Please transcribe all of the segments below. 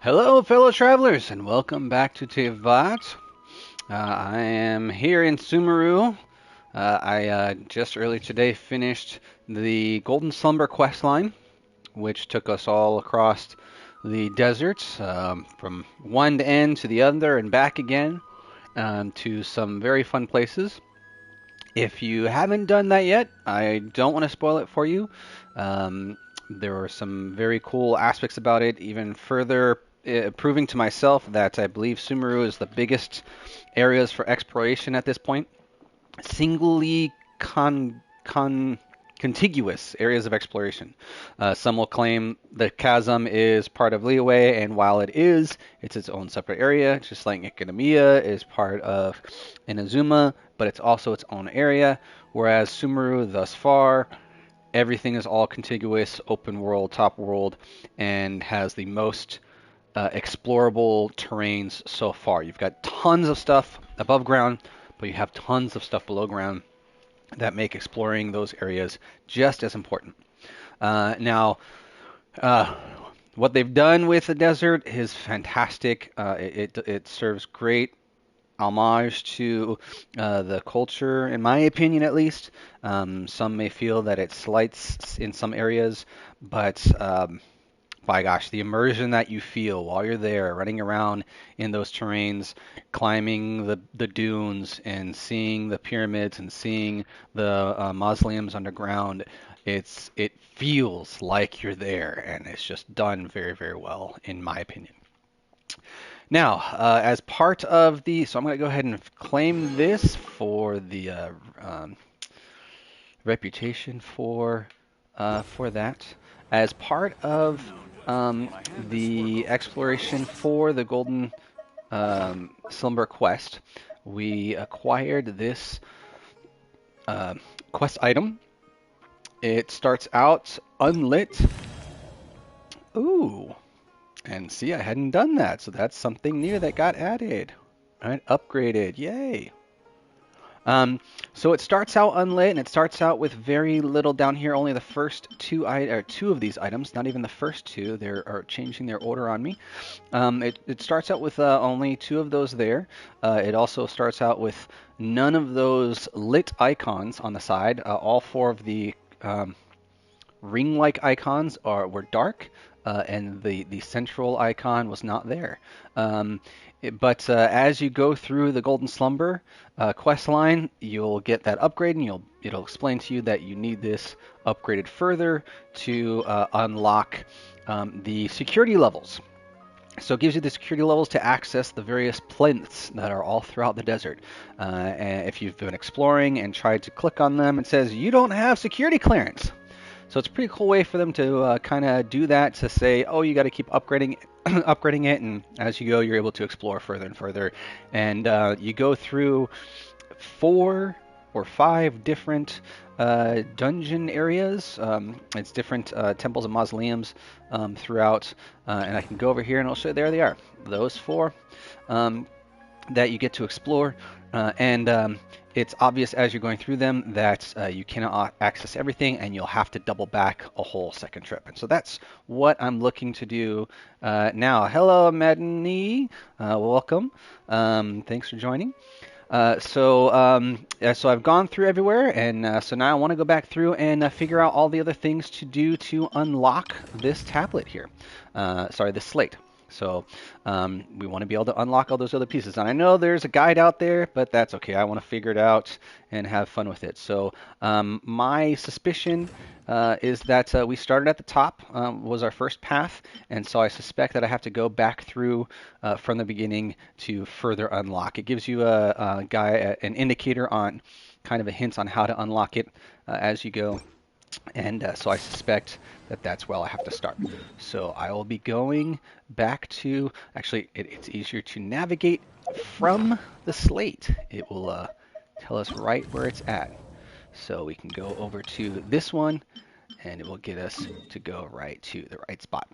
Hello, fellow travelers, and welcome back to Tevat. I am here in Sumeru. I just earlier today finished the Golden Slumber quest line, which took us all across the desert from one end to the other and back again to some very fun places. If you haven't done that yet, I don't want to spoil it for you. There are some very cool aspects about it, even further proving to myself that I believe Sumeru is the biggest areas for exploration at this point. Singly contiguous areas of exploration. Some will claim the chasm is part of Liyue, and while it is, it's its own separate area, just like Ichinomiya is part of Inazuma, but it's also its own area. Whereas Sumeru, thus far, everything is all contiguous, open world, top world, and has the most explorable terrains so far. You've got tons of stuff above ground, but you have tons of stuff below ground that make exploring those areas just as important. Now, uh, what they've done with the desert is fantastic. It serves great homage to the culture, in my opinion at least. Some may feel that it slights in some areas, but by gosh, the immersion that you feel while you're there, running around in those terrains, climbing the dunes, and seeing the pyramids and seeing the mausoleums underground, it feels like you're there, and it's just done very, very well, in my opinion. Now, as part of so I'm going to go ahead and claim this for the reputation for that. As part of the exploration for the Golden Slumber quest, we acquired this uh, quest item. It starts out unlit. Ooh, and see, I hadn't done that, so that's something new that got added. All right, upgraded, yay. So it starts out unlit, and it starts out with very little down here. Only the first two of these items, not even the first two. They are changing their order on me. It starts out with only two of those there. It also starts out with none of those lit icons on the side. All four of the ring-like icons were dark, and the central icon was not there. But as you go through the Golden Slumber quest line, you'll get that upgrade, and it'll explain to you that you need this upgraded further to unlock the security levels. So it gives you the security levels to access the various plinths that are all throughout the desert. And if you've been exploring and tried to click on them, it says you don't have security clearance. So it's a pretty cool way for them to kind of do that, to say, oh, you got to keep upgrading upgrading it, and as you go, you're able to explore further and further. And you go through 4 or 5 different dungeon areas. It's different temples and mausoleums throughout. And I can go over here and I'll show you. There they are. Those 4 that you get to explore. And it's obvious as you're going through them that you cannot access everything, and you'll have to double back a whole second trip. And so that's what I'm looking to do now. Hello, Madney. Welcome. Thanks for joining. So I've gone through everywhere, and so now I want to go back through and figure out all the other things to do to unlock this tablet here. Sorry, this slate. So we want to be able to unlock all those other pieces. And I know there's a guide out there, but that's okay. I want to figure it out and have fun with it. So my suspicion is that we started at the top, was our first path. And so I suspect that I have to go back through from the beginning to further unlock. It gives you an indicator on kind of a hint on how to unlock it as you go. And so I suspect that that's where I have to start. So I will be going back to, actually, it's easier to navigate from the slate. It will tell us right where it's at. So we can go over to this one, and it will get us to go right to the right spot.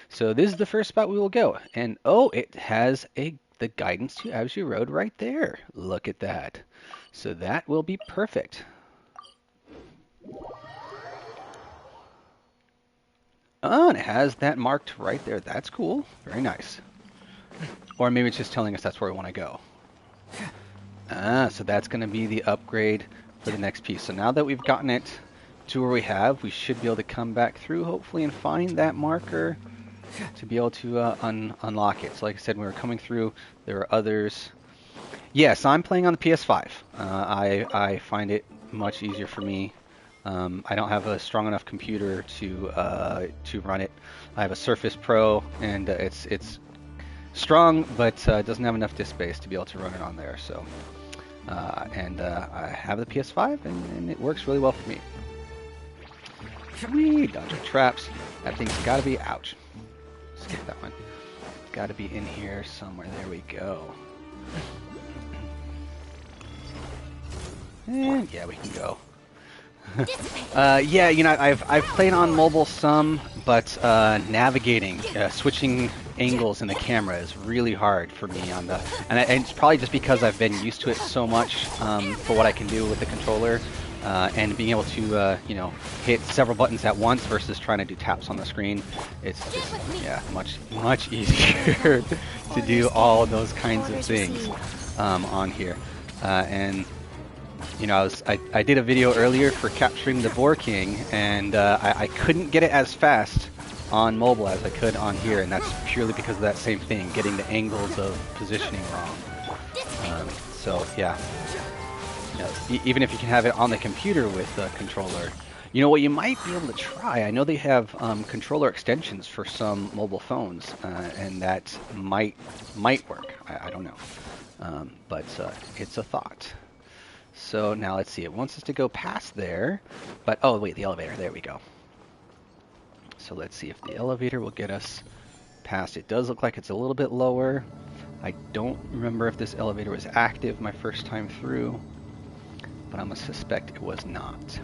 So this is the first spot we will go. And oh, it has the guidance to Abzu Road right there. Look at that. So that will be perfect. Oh, and it has that marked right there. That's cool. Very nice. Or maybe it's just telling us that's where we want to go. Ah, so that's going to be the upgrade for the next piece. So now that we've gotten it to where we should be able to come back through, hopefully, and find that marker to be able to unlock it. So like I said, when we were coming through, there were others. Yes, I'm playing on the PS5. I find it much easier for me. I don't have a strong enough computer to run it. I have a Surface Pro, and it's strong, but it doesn't have enough disk space to be able to run it on there. So, I have the PS5, and it works really well for me. Sweet, dodging traps. That thing's got to be, ouch. Skip that one. Got to be in here somewhere. There we go. And yeah, we can go. Yeah, you know, I've played on mobile some, but navigating, switching angles in the camera is really hard for me on the, and it's probably just because I've been used to it so much for what I can do with the controller, and being able to, you know, hit several buttons at once versus trying to do taps on the screen. It's just, yeah, much easier to do all those kinds of things on here, and. You know, I did a video earlier for capturing the Boar King, and I couldn't get it as fast on mobile as I could on here, and that's purely because of that same thing, getting the angles of positioning wrong. So yeah, you know, even if you can have it on the computer with the controller, you know what you might be able to try. I know they have controller extensions for some mobile phones, and that might work. I don't know, but it's a thought. So now let's see, it wants us to go past there, but, oh wait, the elevator, there we go. So let's see if the elevator will get us past. It does look like it's a little bit lower. I don't remember if this elevator was active my first time through, but I'm gonna suspect it was not.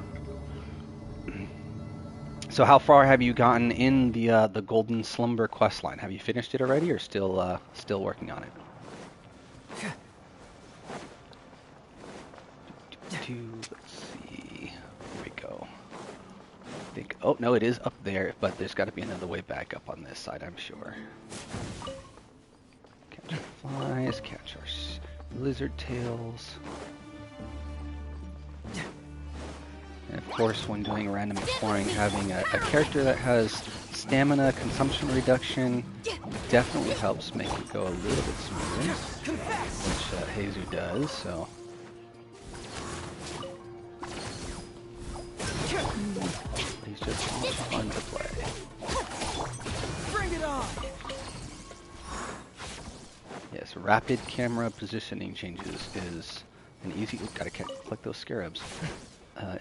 So how far have you gotten in the Golden Slumber questline? Have you finished it already, or still working on it? Let's see. Here we go. I think. Oh no, it is up there, but there's got to be another way back up on this side, I'm sure. Catch our flies, catch our lizard tails. And of course, when doing random exploring, having a character that has stamina consumption reduction definitely helps make it go a little bit smoother, which Jesus does. So. He's just fun to play. Bring it on. Yes, rapid camera positioning changes is an easy. Gotta collect those scarabs.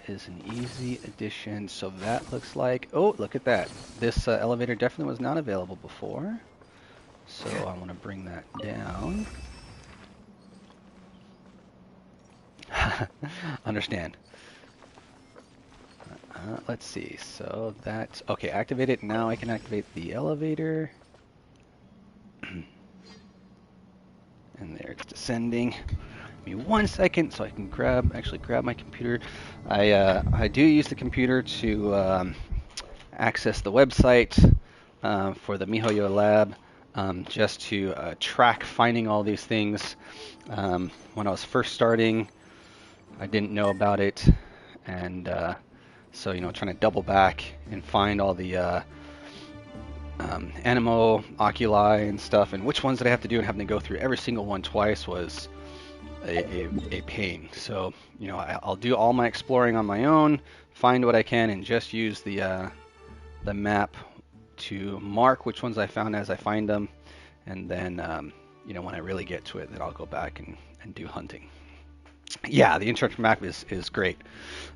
Is an easy addition. So that looks like. Oh, look at that. This elevator definitely was not available before. So I want to bring that down. Understand. Let's see, so that's, okay, activate it. Now I can activate the elevator. And there it's descending. Give me 1 second so I can actually grab my computer. I do use the computer to access the website for the MiHoYo lab, just to track finding all these things. When I was first starting, I didn't know about it, and so, you know, trying to double back and find all the Animo, Oculi, and stuff, and which ones did I have to do, and having to go through every single one twice was a pain. So, you know, I'll do all my exploring on my own, find what I can, and just use the map to mark which ones I found as I find them, and then, you know, when I really get to it, then I'll go back and do hunting. Yeah, the interactive map is great.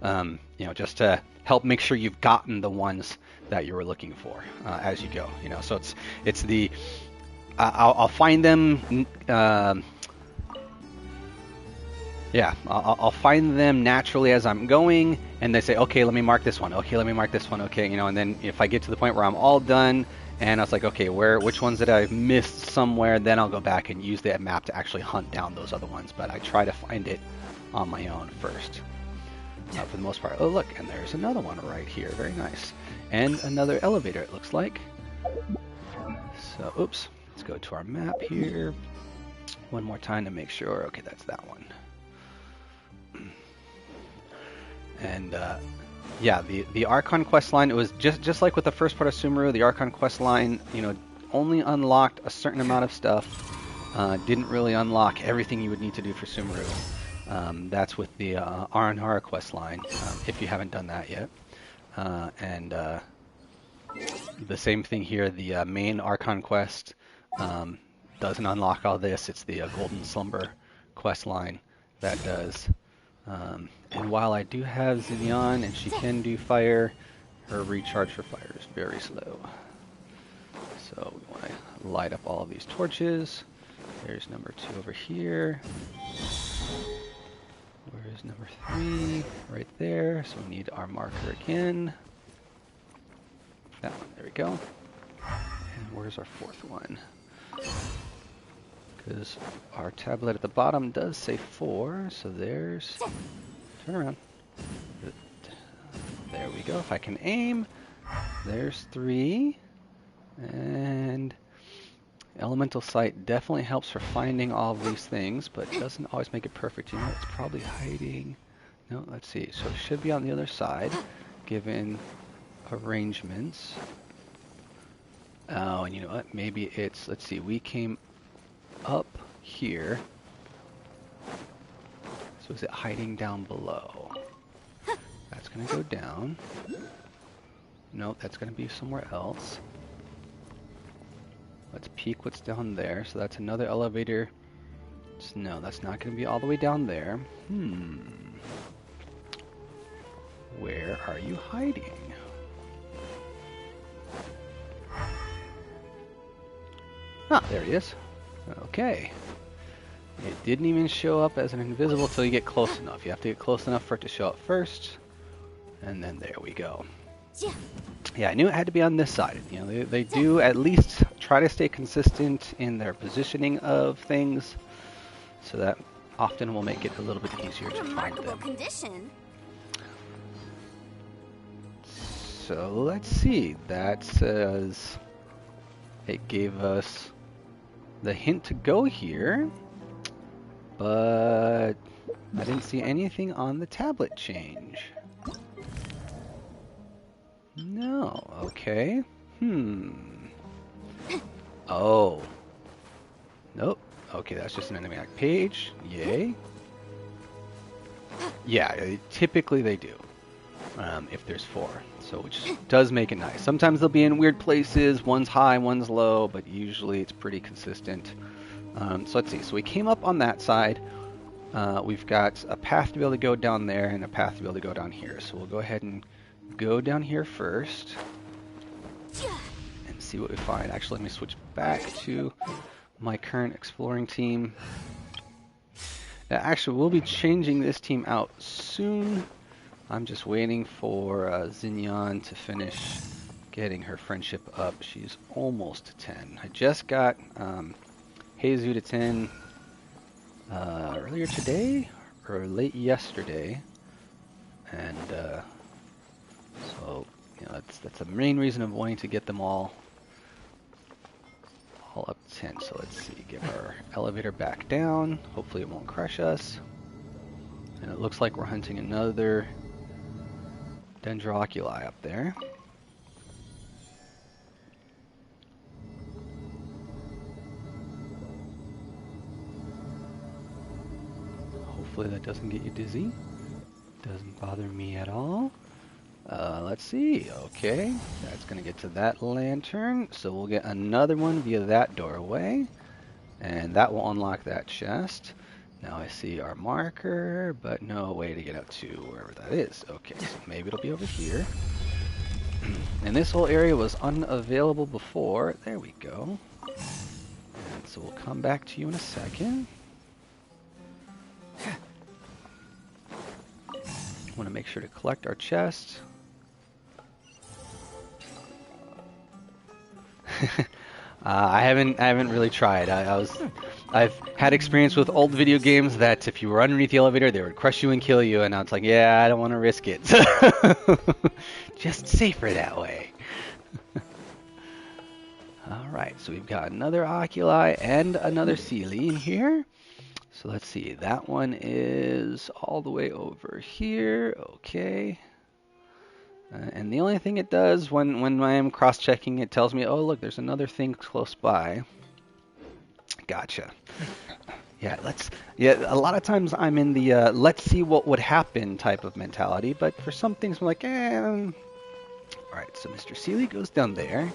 You know, just to help make sure you've gotten the ones that you were looking for as you go. You know, so it's the I'll find them. Yeah, I'll find them naturally as I'm going, and they say, okay, let me mark this one. Okay, let me mark this one. Okay, you know, and then if I get to the point where I'm all done, and I was like, okay, which ones did I miss somewhere? Then I'll go back and use that map to actually hunt down those other ones. But I try to find it on my own first. for the most part. Oh, look, and there's another one right here. Very nice. And another elevator, it looks like. So, oops. Let's go to our map here. One more time to make sure. Okay, that's that one. And, yeah, the Archon quest line, it was just like with the first part of Sumeru, the Archon quest line, you know, only unlocked a certain amount of stuff. Didn't really unlock everything you would need to do for Sumeru. That's with the Aranhara quest line, if you haven't done that yet. And the same thing here, the main Archon quest doesn't unlock all this. It's the Golden Slumber quest line that does. And while I do have Xinyan and she can do fire, her recharge for fire is very slow. So we want to light up all of these torches. There's number 2 over here. Where's number 3? Right there. So we need our marker again. That one. There we go. And where's our 4th one? Because our tablet at the bottom does say 4. So there's... Turn around. There we go. If I can aim. There's 3. And Elemental Sight definitely helps for finding all of these things, but doesn't always make it perfect. You know, it's probably hiding. No, let's see. So it should be on the other side, given arrangements. Oh, and you know what? Maybe it's, let's see, we came up here. So is it hiding down below? That's going to go down. No, that's going to be somewhere else. Let's peek what's down there. So that's another elevator. No, that's not going to be all the way down there. Where are you hiding? Ah, there he is. Okay. It didn't even show up as an invisible till you get close enough. You have to get close enough for it to show up first. And then there we go. Yeah, I knew it had to be on this side. You know, they do at least try to stay consistent in their positioning of things, so that often will make it a little bit easier to find them. So let's see. That says it gave us the hint to go here, but I didn't see anything on the tablet change. No, okay. Oh. Nope. Okay, that's just an enigmatic page. Yay. Yeah, typically they do. If there's 4. So, which does make it nice. Sometimes they'll be in weird places. One's high, one's low, but usually it's pretty consistent. So let's see. So we came up on that side. We've got a path to be able to go down there and a path to be able to go down here. So we'll go ahead and go down here first and see what we find. Actually, let me switch back to my current exploring team. Now, actually, we'll be changing this team out soon. I'm just waiting for Xinyan to finish getting her friendship up. She's almost to 10. I just got Heizu to 10 earlier today or late yesterday, and so, you know, that's the main reason of wanting to get them all up to 10. So let's see, get our elevator back down. Hopefully it won't crush us. And it looks like we're hunting another Dendroculi up there. Hopefully that doesn't get you dizzy. Doesn't bother me at all. Let's see. Okay, that's going to get to that lantern. So we'll get another one via that doorway. And that will unlock that chest. Now I see our marker, but no way to get out to wherever that is. Okay, so maybe it'll be over here. And this whole area was unavailable before. There we go. And so we'll come back to you in a second. Want to make sure to collect our chest. I haven't really tried. I was I've had experience with old video games that if you were underneath the elevator, they would crush you and kill you, and now it's like, yeah, I don't want to risk it. Just safer that way. Alright, so we've got another oculi and another Seelie in here. So let's see, that one is all the way over here. Okay. And the only thing it does when I am cross-checking, it tells me, oh, look, there's another thing close by. Gotcha. Yeah, a lot of times I'm in the let's see what would happen type of mentality, but for some things I'm like, Alright, so Mr. Seelie goes down there,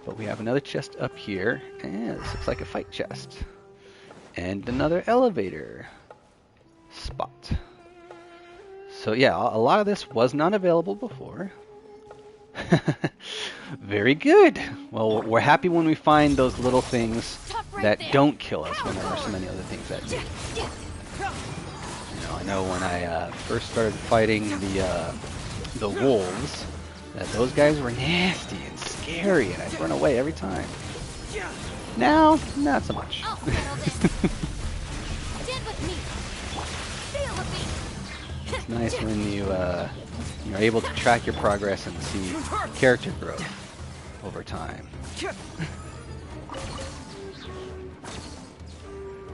but we have another chest up here, and this looks like a fight chest. And another elevator spot. So yeah, a lot of this was not available before. Very good. Well, we're happy when we find those little things that don't kill us when there are so many other things that do. You know, I know when I first started fighting the wolves, that those guys were nasty and scary, and I'd run away every time. Now, not so much. It's nice when you're able to track your progress and see character growth over time.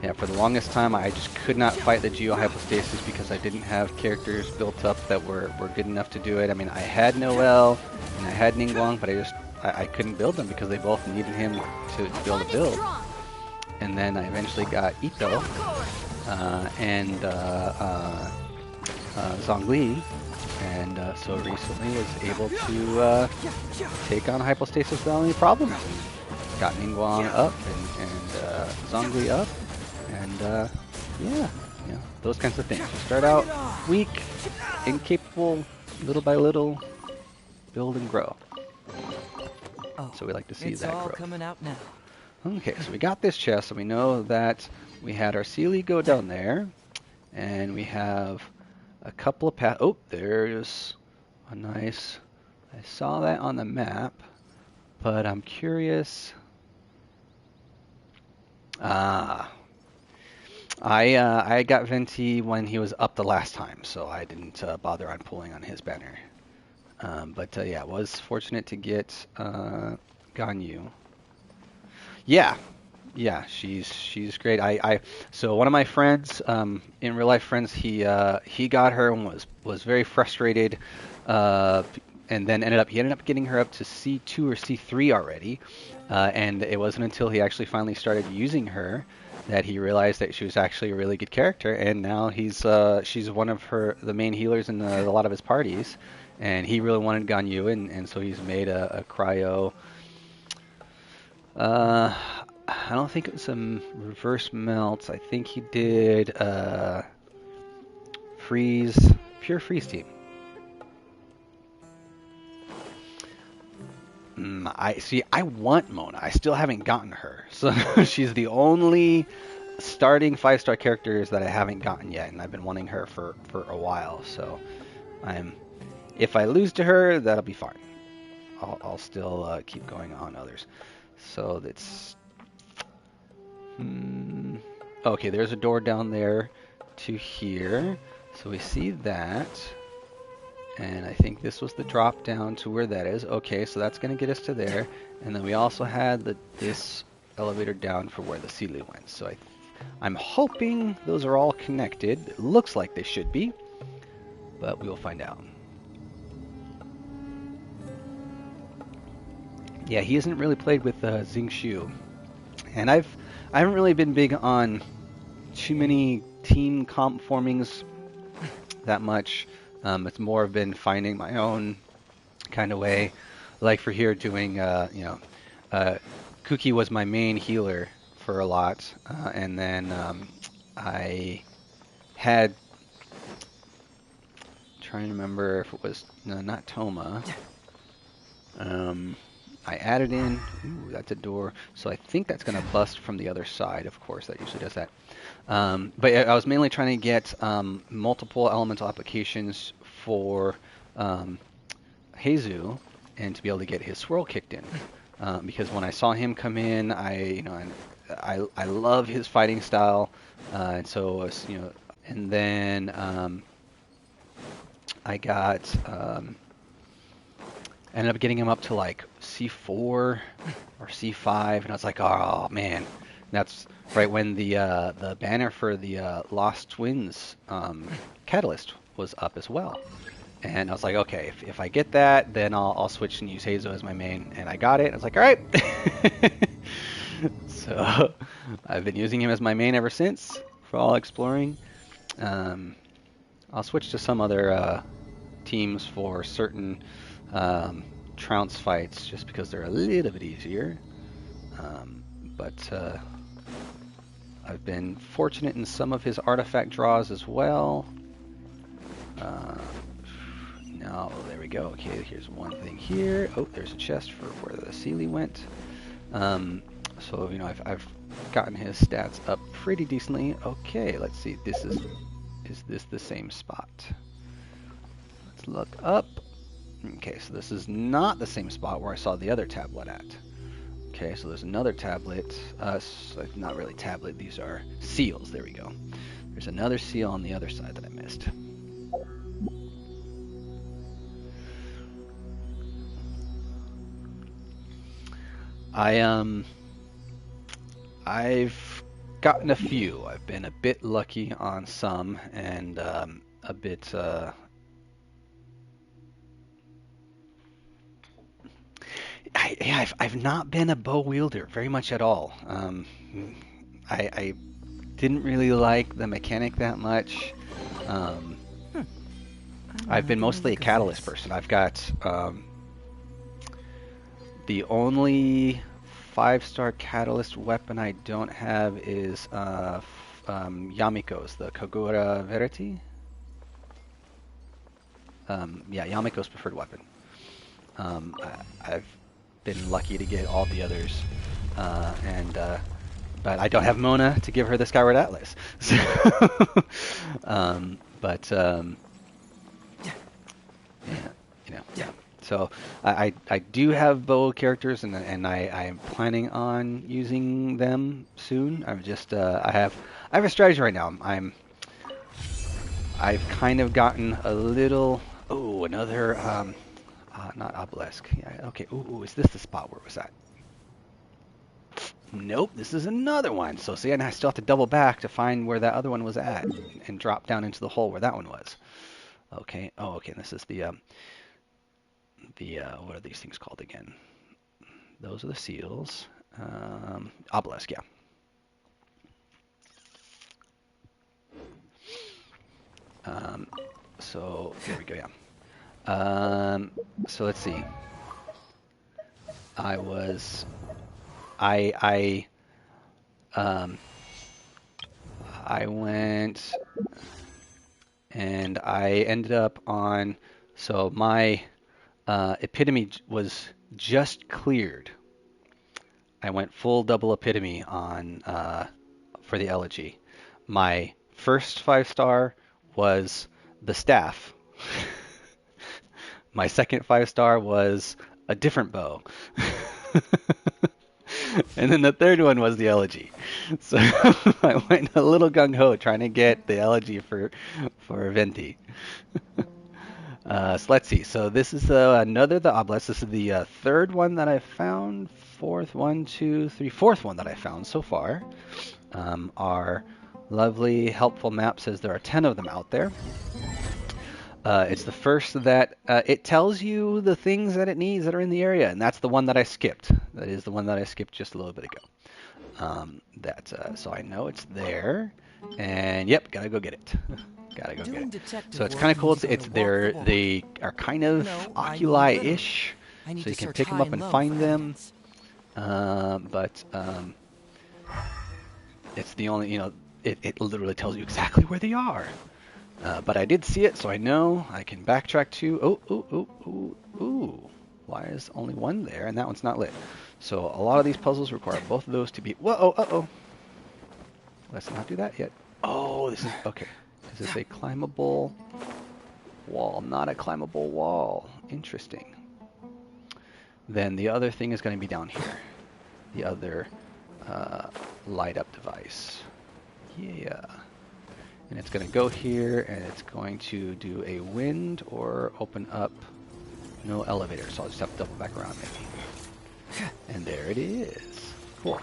Yeah, for the longest time I just could not fight the geohypostasis because I didn't have characters built up that were good enough to do it. I mean, I had Noel and I had Ningguang, but I couldn't build them because they both needed him to be able to build. And then I eventually got Ito and Zhongli, and so recently was able to take on Hypostasis without any problems. Got Ningguang up and Zhongli up, and yeah, those kinds of things. You start out weak, incapable, little by little, build and grow. So we like to see that growth. It's all coming out now. Okay, so we got this chest, and we know that we had our Seelie go down there, and we have a couple of paths. Oh, there's a nice... I saw that on the map, but I'm curious... I got Venti when he was up the last time, so I didn't bother on pulling on his banner. But yeah, I was fortunate to get Ganyu. Yeah, she's great. So one of my friends, in real life friends, he got her and was very frustrated, and then he ended up getting her up to C2 or C3 already, and it wasn't until he actually finally started using her that he realized that she was actually a really good character, and now she's one of the main healers in a lot of his parties, and he really wanted Ganyu, and so he's made a cryo. I don't think it was some reverse melts. I think he did pure freeze team. I want Mona. I still haven't gotten her. So she's the only starting 5-star characters that I haven't gotten yet, and I've been wanting her for a while. So if I lose to her, that'll be fine. I'll still keep going on others. So that's... Okay, there's a door down there to here. So we see that. And I think this was the drop down to where that is. Okay, so that's going to get us to there. And then we also had this elevator down for where the Seelie went. So I'm hoping those are all connected. It looks like they should be. But we will find out. Yeah, he hasn't really played with Xingqiu. And I haven't really been big on too many team comp formings that much. It's more been finding my own kind of way. Like for here doing, Kuki was my main healer for a lot. And then I had, trying to remember if it was, no, not Toma. I added in, ooh, that's a door, so I think that's going to bust from the other side, of course, that usually does that. But I was mainly trying to get multiple elemental applications for Heizu, and to be able to get his swirl kicked in. Because when I saw him come in, I I love his fighting style, and so you know, and then I got ended up getting him up to like C4 or C5, and I was like, oh man, that's right when the banner for the Lost Twins Catalyst was up as well. And I was like, okay, if I get that, then I'll switch and use Hazo as my main. And I got it. I was like, all right. So I've been using him as my main ever since for all exploring. I'll switch to some other teams for certain trounce fights just because they're a little bit easier. But I've been fortunate in some of his artifact draws as well. No, there we go. Okay, here's one thing here. Oh, there's a chest for where the Sealy went. So, you know, I've gotten his stats up pretty decently. Okay, let's see. Is this the same spot? Let's look up. Okay, so this is not the same spot where I saw the other tablet at. Okay, so there's another tablet. So not really tablet. These are seals. There we go. There's another seal on the other side that I missed. I've gotten a few. I've been a bit lucky on some, and a bit. I've not been a bow wielder very much at all. I didn't really like the mechanic that much. I've been mostly a catalyst person. I've got the only 5-star catalyst weapon I don't have is Yamiko's, the Kagura Verity. Yeah, Yamiko's preferred weapon. I've been lucky to get all the others, but I don't have Mona to give her the Skyward Atlas. So, yeah. So I do have bow characters, and I am planning on using them soon. I'm just I have a strategy right now. I've kind of gotten a little another not obelisk. Yeah, okay. Ooh, is this the spot where it was at? Nope, this is another one. So see, and I still have to double back to find where that other one was at and drop down into the hole where that one was. Okay. Oh, okay. This is the what are these things called again? Those are the seals. Obelisk, yeah. So here we go, yeah. So let's see. I went and I ended up on, so my epitome was just cleared. I went full double epitome on for the elegy. My first 5-star was the staff. My second 5-star was a different bow. And then the third one was the elegy. So I went a little gung-ho trying to get the elegy for Venti. So let's see. So this is another the obelisk. This is the third one that I found. Fourth one that I found so far. Our lovely helpful map says there are 10 of them out there. It's the first that it tells you the things that it needs that are in the area, and that's the one that I skipped. That is the one that I skipped just a little bit ago. So I know it's there, and yep, gotta go get it. Gotta go get it. So it's kind of cool. They are kind of oculi-ish, so you can pick them up and find them. But it's the only, it literally tells you exactly where they are. But I did see it, so I know I can backtrack to. Ooh. Why is only one there and that one's not lit? So a lot of these puzzles require both of those to be. Whoa! Let's not do that yet. Oh, this is okay. Is this a climbable wall? Not a climbable wall. Interesting. Then the other thing is going to be down here. The other light up device. Yeah. And it's going to go here, and it's going to do a wind or open up no elevator. So I'll just have to double back around maybe. And there it is. Cool.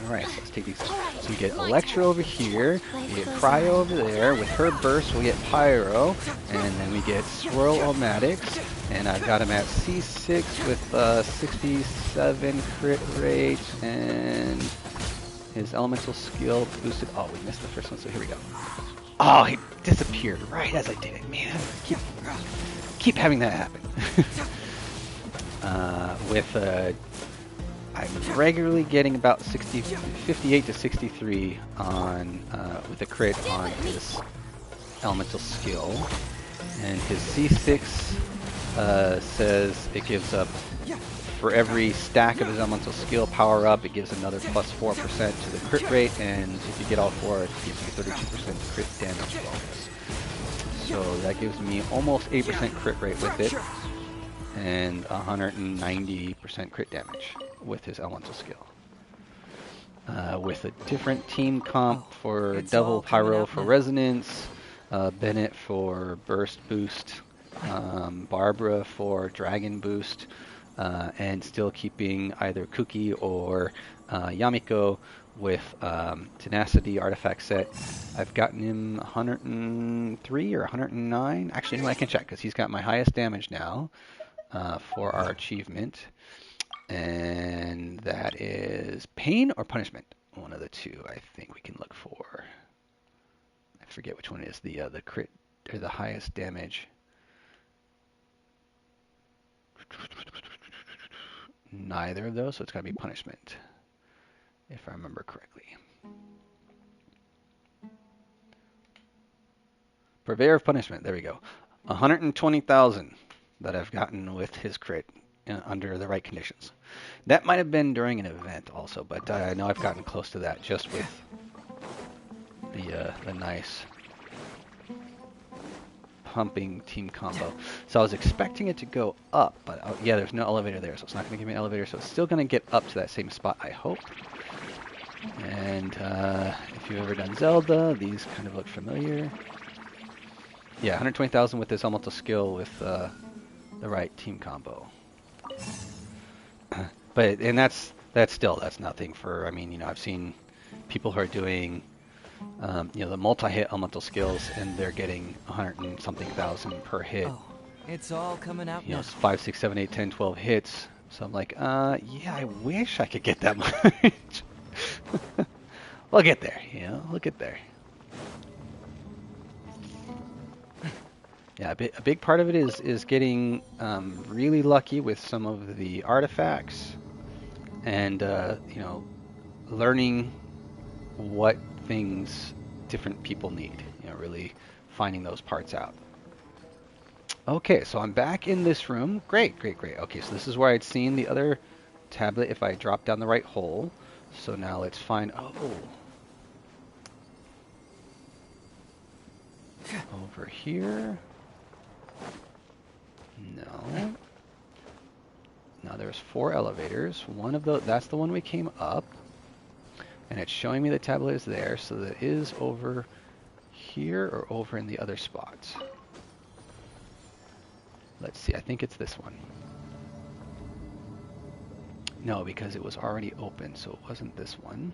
Alright, so let's take these. So we get Electro over here, we get Cryo over there. With her burst, we'll get Pyro, and then we get Swirl-O-Matics. And I've got him at C6 with 67 crit rate, and his elemental skill boosted. Oh, we missed the first one, so here we go. Oh, he disappeared right as I did it. Man, keep having that happen. I'm regularly getting about 58 to 63 on with a crit on his elemental skill, and his C6 says it gives up for every stack of his elemental skill power up. It gives another plus 4% to the crit rate, and if you get all four, it gives you 32% crit damage bonus. So that gives me almost 8% crit rate with it, and 190% crit damage with his elemental skill. With a different team comp for Devil Pyro for Resonance, Bennett for Burst Boost, Barbara for Dragon Boost, and still keeping either Kuki or Yamiko with Tenacity Artifact set. I've gotten him 103 or 109. Actually, no, I can check because he's got my highest damage now for our achievement. And that is Pain or Punishment. One of the two I think we can look for. I forget which one is the crit or the highest damage. Neither of those, so it's got to be Punishment, if I remember correctly. Purveyor of Punishment, there we go. 120,000 that I've gotten with his crit under the right conditions. That might have been during an event also, but I know I've gotten close to that just with the nice pumping team combo. So I was expecting it to go up, but yeah, there's no elevator there, so it's not going to give me an elevator, so it's still going to get up to that same spot, I hope. And if you've ever done Zelda, these kind of look familiar. Yeah, 120,000 with this elemental skill with the right team combo. But that's nothing for, I mean, you know, I've seen people who are doing you know, the multi-hit elemental skills, and they're getting 100 and something thousand per hit. Oh, it's all coming out you know, now. 5, 6, 7, 8, 10, 12 hits. So I'm like, yeah, I wish I could get that much. We'll get there, you know, we'll get there. Yeah, a big part of it is getting really lucky with some of the artifacts, and you know, learning what things different people need. You know, really finding those parts out. Okay, so I'm back in this room. Great. Okay, so this is where I'd seen the other tablet if I dropped down the right hole. So now let's find. Oh. Over here. No. Now there's 4 elevators. One of those, that's the one we came up. And it's showing me the tablet is there, so that it is over here or over in the other spots. Let's see, I think it's this one. No, because it was already open, so it wasn't this one.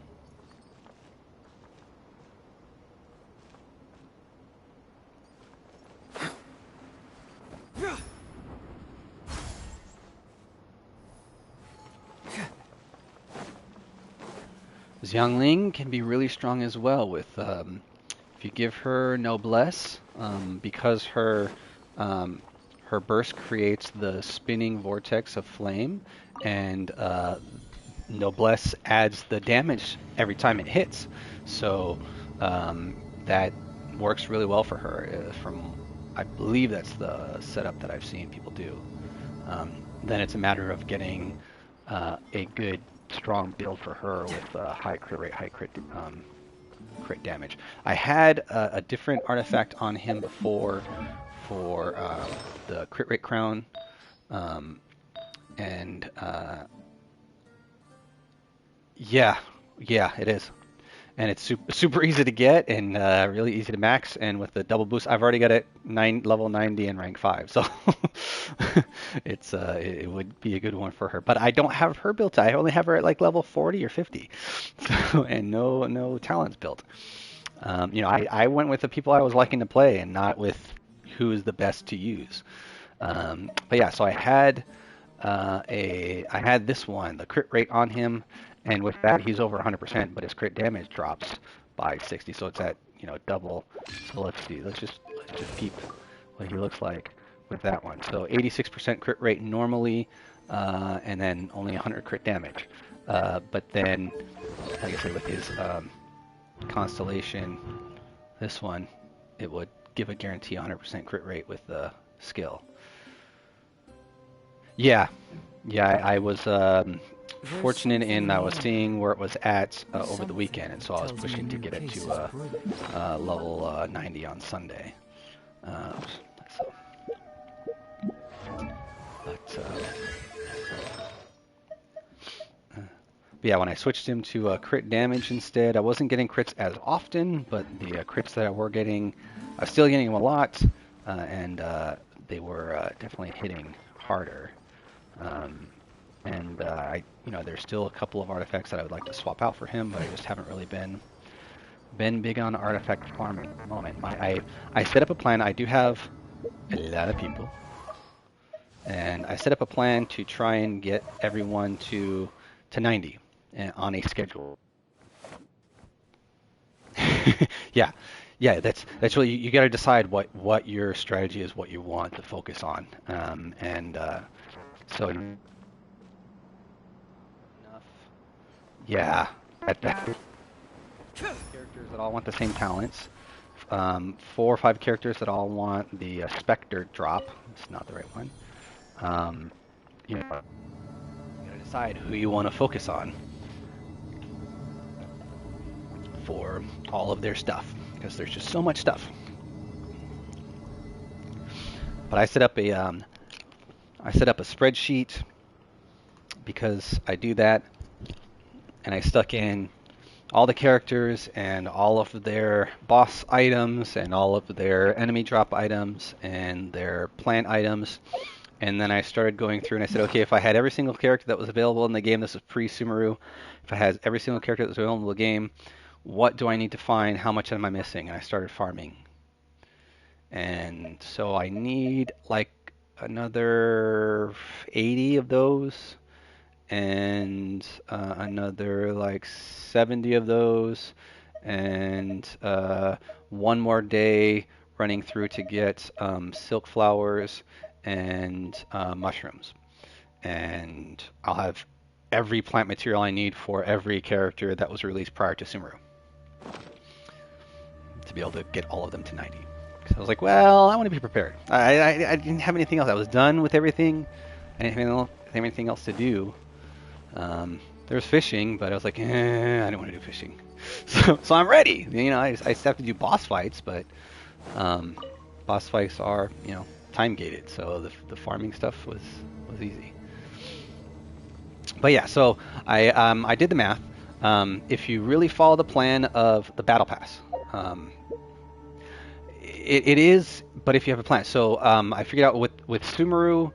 Xiangling can be really strong as well with, if you give her Noblesse, because her burst creates the spinning vortex of flame, and Noblesse adds the damage every time it hits. So that works really well for her. I believe that's the setup that I've seen people do. Then it's a matter of getting a good strong build for her with high crit rate, high crit damage. I had a different artifact on him before for the crit rate crown, and Yeah, yeah, it is. And it's super easy to get and really easy to max. And with the double boost, I've already got it level 90 and rank 5, so it would be a good one for her. But I don't have her built. I only have her at like level 40 or 50, so and no talents built. I went with the people I was liking to play and not with who is the best to use. But yeah, so I had this one, the crit rate on him, and with that he's over 100%, but his crit damage drops by 60, so it's at double. So let's see, let's just peep what he looks like with that one. So 86% crit rate normally, and then only 100 crit damage. But then, like I said, with his constellation, this one, it would give a guarantee 100% crit rate with the skill. Yeah, yeah, I was There's fortunate in something I was here. seeing where it was at over the Something weekend, and so I was tells me a pushing to new get it case to is brewing. level 90 on Sunday. So, but, yeah, when I switched him to crit damage instead, I wasn't getting crits as often, but the crits that I were getting, I was still getting them a lot, and they were definitely hitting harder. Um, and there's still a couple of artifacts that I would like to swap out for him, but I just haven't really been big on artifact farming at the moment. I set up a plan. I do have a lot of people, and I set up a plan to try and get everyone to 90 on a schedule. Yeah, yeah, that's really you got to decide what your strategy is, what you want to focus on, and so enough. Yeah, that characters that all want the same talents. 4 or 5 characters that all want the Spectre drop. It's not the right one. Um, you gotta decide who you want to focus on for all of their stuff because there's just so much stuff. But I set up a spreadsheet because I do that, and I stuck in all the characters and all of their boss items and all of their enemy drop items and their plant items. And then I started going through and I said, okay, if I had every single character that was available in the game, this is pre-Sumeru, if I had every single character that was available in the game, what do I need to find? How much am I missing? And I started farming. And so I need like another 80 of those and another like 70 of those, and one more day running through to get silk flowers and mushrooms. And I'll have every plant material I need for every character that was released prior to Sumeru to be able to get all of them to 90. So I was like, well, I want to be prepared. I didn't have anything else. I was done with everything. I didn't have anything else to do. There was fishing, but I was like, I don't want to do fishing. So I'm ready. I still have to do boss fights, but um, boss fights are, time gated. So the farming stuff was easy. But yeah, so I did the math. If you really follow the plan of the battle pass, it is. But if you have a plan, so I figured out with Sumeru,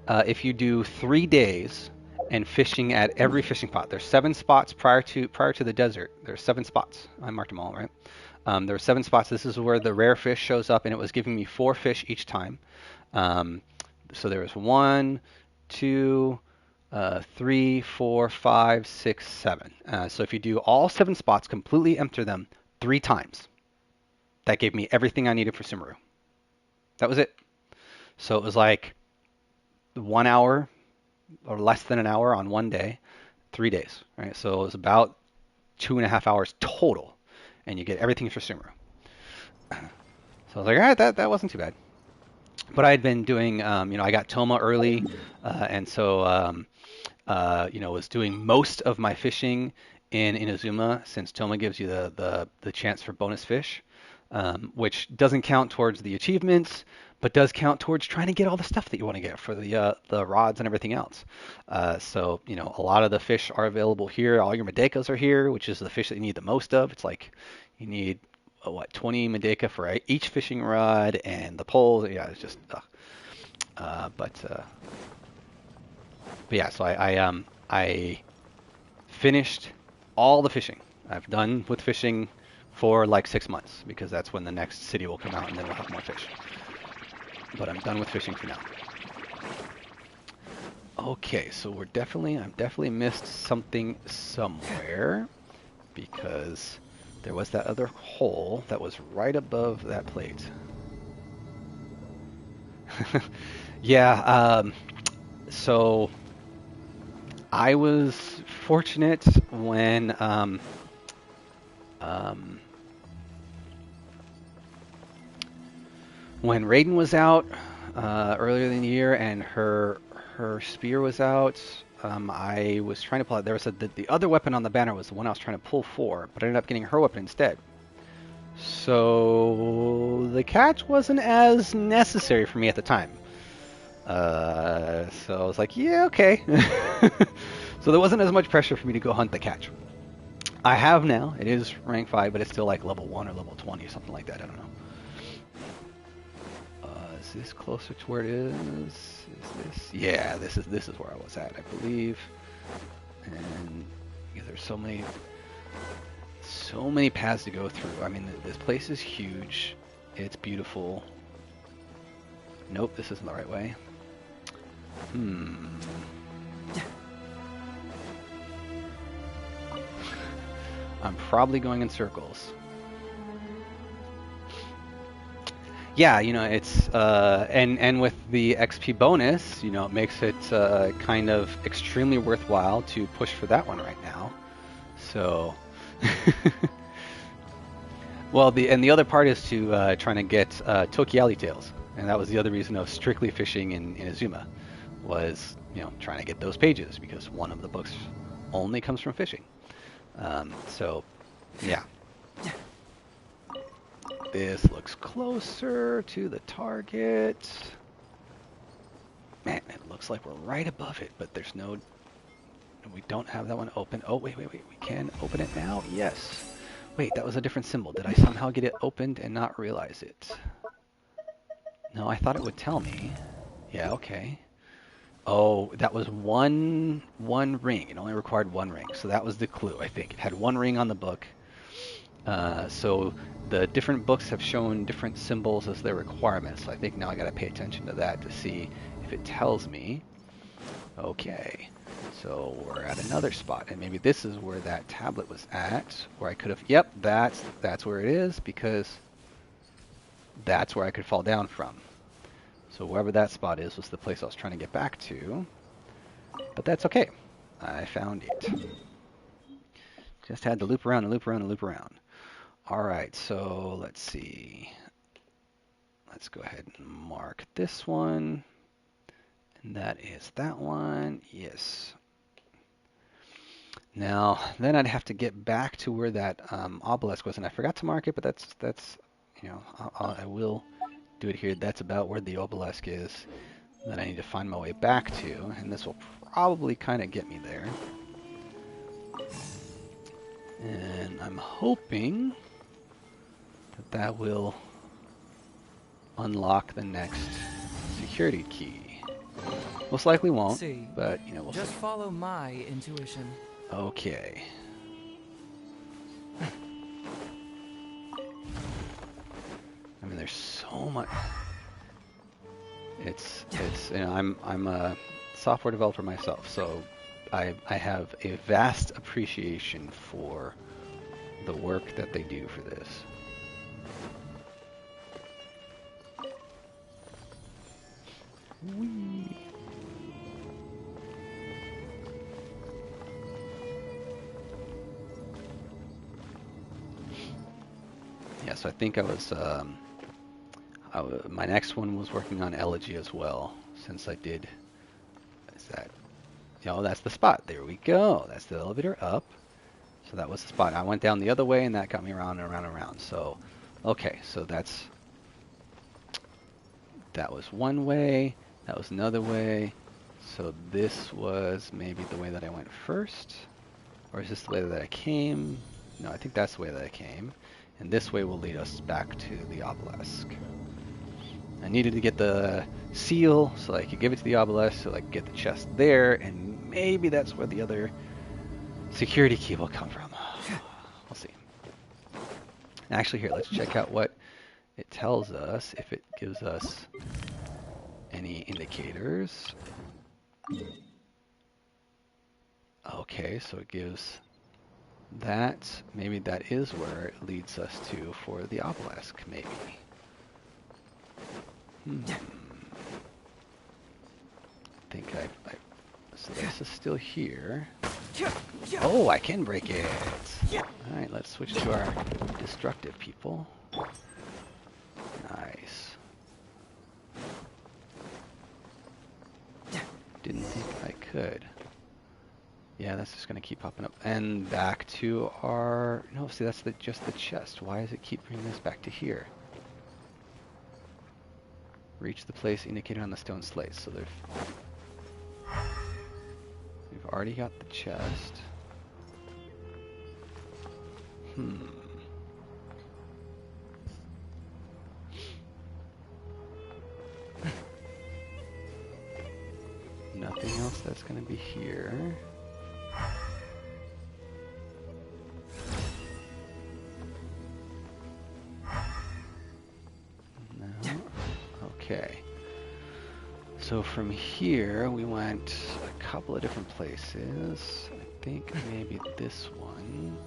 if you do 3 days and fishing at every fishing spot. There's 7 spots prior to the desert. There's 7 spots. I marked them all, right? There were 7 spots. This is where the rare fish shows up, and it was giving me 4 fish each time. Um, so there was 1, 2, 3, 4, 5, 6, 7. So if you do all 7 spots, completely enter them 3 times, that gave me everything I needed for Sumeru. That was it. So it was like 1 hour or less than an hour on one day, 3 days, right? So it was about 2.5 hours total, and you get everything for Sumeru. So I was like, all right, that wasn't too bad. But I had been doing, I got Toma early, and so, was doing most of my fishing in Inazuma since Toma gives you the chance for bonus fish, which doesn't count towards the achievements, but does count towards trying to get all the stuff that you want to get for the rods and everything else. So you know, a lot of the fish are available here. All your Madekas are here, which is the fish that you need the most of. It's like you need what 20 Madeka for each fishing rod and the poles. Yeah, it's just. But yeah, so I finished all the fishing. I've done with fishing for like 6 months because that's when the next city will come out and then we'll have more fish. But I'm done with fishing for now. Okay, so I've definitely missed something somewhere because there was that other hole that was right above that plate. Yeah, so I was fortunate when Raiden was out earlier in the year and her spear was out. I was trying to pull out. There was the other weapon on the banner was the one I was trying to pull for, but I ended up getting her weapon instead. So the catch wasn't as necessary for me at the time. So I was like, yeah, okay. So there wasn't as much pressure for me to go hunt the catch. I have now. It is rank 5, but it's still like level 1 or level 20 or something like that. I don't know. Is this closer to where it is? Is this? Yeah, this is where I was at, I believe. And yeah, there's so many paths to go through. I mean, this place is huge. It's beautiful. Nope, this isn't the right way. I'm probably going in circles. Yeah, you know, it's and with the XP bonus, you know, it makes it kind of extremely worthwhile to push for that one right now. So, well, the other part is to trying to get Tokiali tails, and that was the other reason of strictly fishing in Azuma, was you know trying to get those pages because one of the books only comes from fishing. So, yeah. This looks closer to the target. Man, it looks like we're right above it, but there's no... We don't have that one open. Oh, wait. We can open it now? Yes. Wait, that was a different symbol. Did I somehow get it opened and not realize it? No, I thought it would tell me. Yeah, okay. Oh, that was one ring. It only required one ring. So that was the clue, I think. It had one ring on the book. So the different books have shown different symbols as their requirements. So I think now I got to pay attention to that to see if it tells me. Okay, so we're at another spot, and maybe this is where that tablet was at, where I could have. Yep, that's where it is because that's where I could fall down from. So wherever that spot is was the place I was trying to get back to, but that's okay. I found it. Just had to loop around and loop around and loop around. All right, so let's see. Let's go ahead and mark this one. And that is that one. Yes. Now, then I'd have to get back to where that obelisk was, and I forgot to mark it, but that's you know, I will do it here. That's about where the obelisk is that I need to find my way back to, and this will probably kind of get me there. And I'm hoping that will unlock the next security key. Most likely won't, but you know, we'll just see. follow my intuition. Okay. I mean, there's so much. It's you know, I'm a software developer myself, so I have a vast appreciation for the work that they do for this. Whee. Yeah, so I think I was, my next one was working on Elegy as well, since I did, is that, you know, that's the spot. There we go. That's the elevator up. So that was the spot. I went down the other way, and that got me around and around and around. So, okay, so that's that was one way, that was another way. So this was maybe the way that I went first. Or is this the way that I came? No, I think that's the way that I came. And this way will lead us back to the obelisk. I needed to get the seal so I could give it to the obelisk so I could get the chest there, and maybe that's where the other security key will come from. We'll see. Actually, here, let's check out what it tells us, if it gives us any indicators. Okay, so it gives that. Maybe that is where it leads us to for the obelisk, maybe. I think so this is still here. Oh, I can break it. Alright, let's switch to our destructive people. Nice. Didn't think I could. Yeah, that's just gonna keep popping up. And back to our... No, see, that's just the chest. Why does it keep bringing this back to here? Reach the place indicated on the stone slate. So we've already got the chest. Nothing else that's going to be here. No. Okay. So from here we went a couple of different places. I think maybe this one.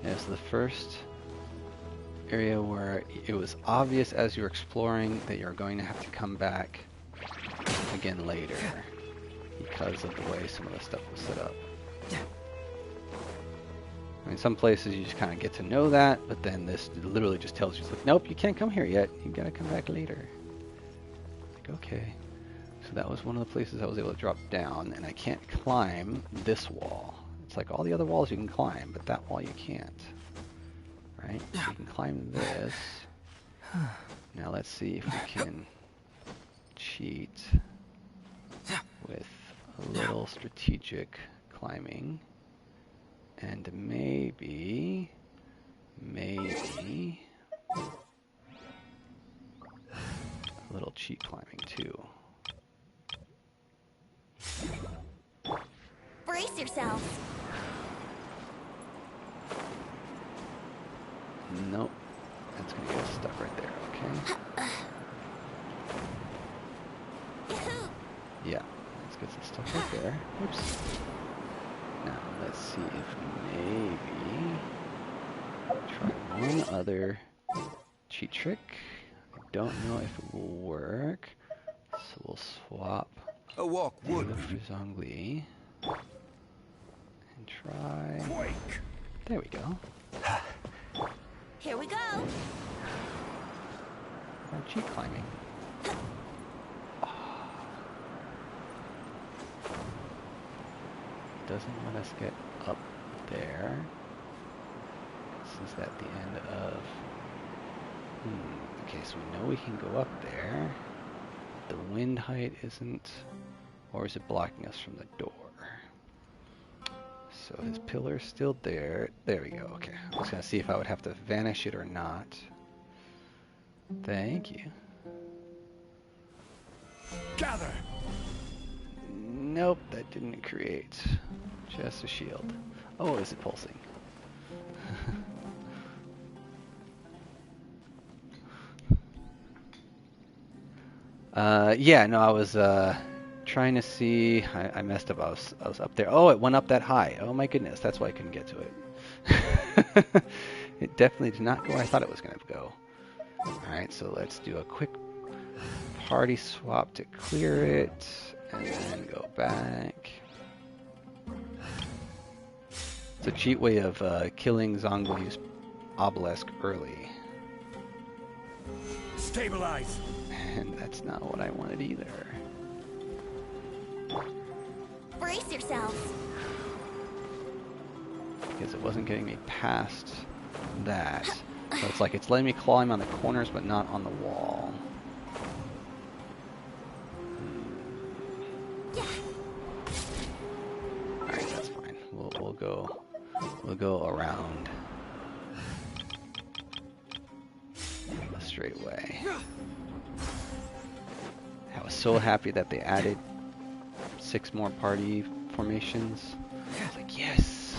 Yeah, so the first area where it was obvious as you were exploring that you're going to have to come back again later because of the way some of the stuff was set up. I mean, some places you just kind of get to know that, but then this literally just tells you, like, nope, you can't come here yet. You gotta come back later. Like, okay. So that was one of the places I was able to drop down, and I can't climb this wall. It's like all the other walls you can climb, but that wall you can't. Right? So you can climb this. Now let's see if we can cheat with a little strategic climbing. And maybe a little cheat climbing too. Brace yourselves. Nope. That's gonna get stuck right there, okay? Yeah, let's get some stuff right there. Oops. Now let's see if maybe try one other cheat trick. I don't know if it will work, so we'll swap A walk would for Zhongli and try. quake. There we go. Here we go. Our cheat climbing. Doesn't let us get up there. This is at the end of... Okay, so we know we can go up there. The wind height isn't... Or is it blocking us from the door? So his pillar's still there. There we go, okay. I was going to see if I would have to vanish it or not. Thank you. Gather. Nope, that didn't create just a shield. Oh, is it pulsing? Yeah, no, I was trying to see. I messed up. I was up there. Oh, it went up that high. Oh my goodness, that's why I couldn't get to it. It definitely did not go where I thought it was going to go. All right, so let's do a quick party swap to clear it. And then go back. It's a cheat way of killing Zhongli's obelisk early. Stabilize. And that's not what I wanted either. Brace yourselves. Because it wasn't getting me past that. So it's like it's letting me climb on the corners, but not on the wall. Yeah. Alright, that's fine. We'll go around a straight way. I was so happy that they added 6 more party formations. I was like, yes!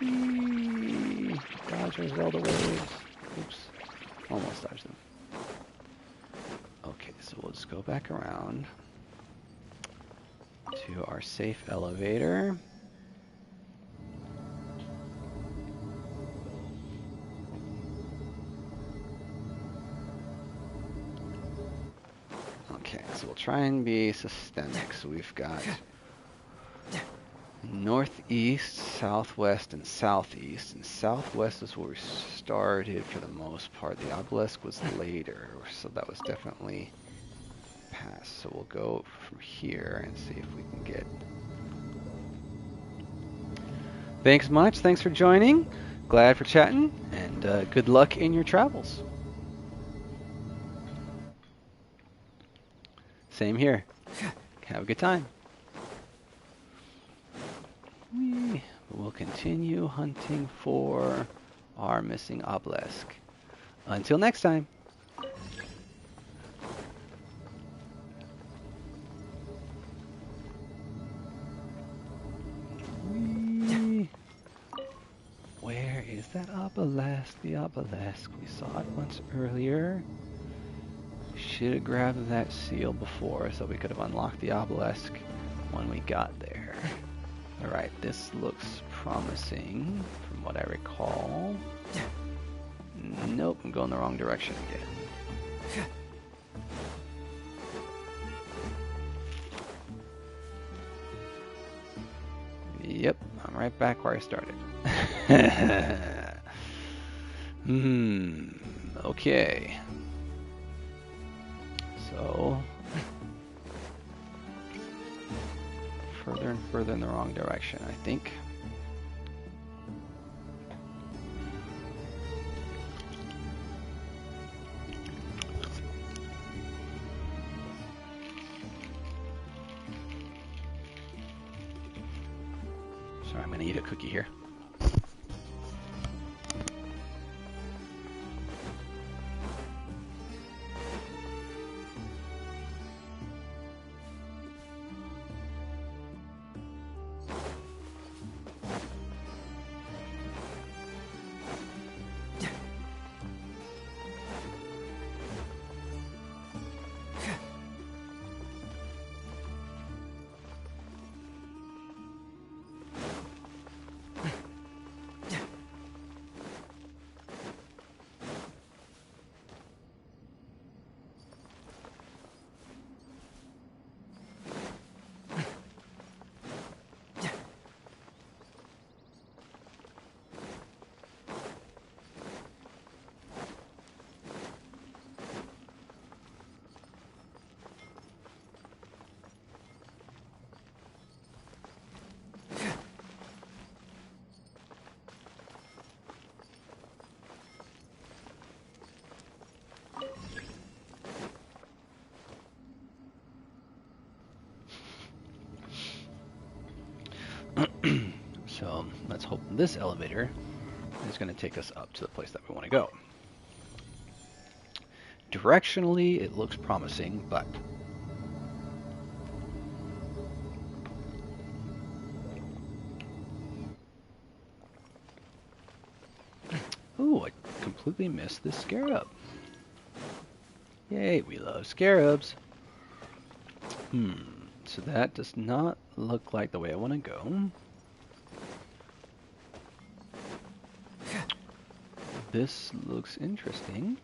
Whee! Dodge those Zelda waves. Oops. Almost dodged them. Okay, so we'll just go back around to our safe elevator. Okay, so we'll try and be systemic. So we've got northeast, southwest, and southeast. And southwest is where we started for the most part. The obelisk was later, so that was definitely past. So we'll go from here and see if we can get... Thanks much. Thanks for joining. Glad for chatting, and good luck in your travels. Same here. Have a good time. We'll continue hunting for our missing obelisk. Until next time. Where is that obelisk? The obelisk. We saw it once earlier. Should have grabbed that seal before so we could have unlocked the obelisk when we got there. Alright, this looks promising from what I recall. Nope, I'm going the wrong direction again. Yep, I'm right back where I started. Okay. So, further and further in the wrong direction, I think. Sorry, I'm gonna eat a cookie here. So let's hope this elevator is going to take us up to the place that we want to go. Directionally, it looks promising, but ooh, I completely missed this scarab. Yay, we love scarabs. So that does not look like the way I want to go. This looks interesting.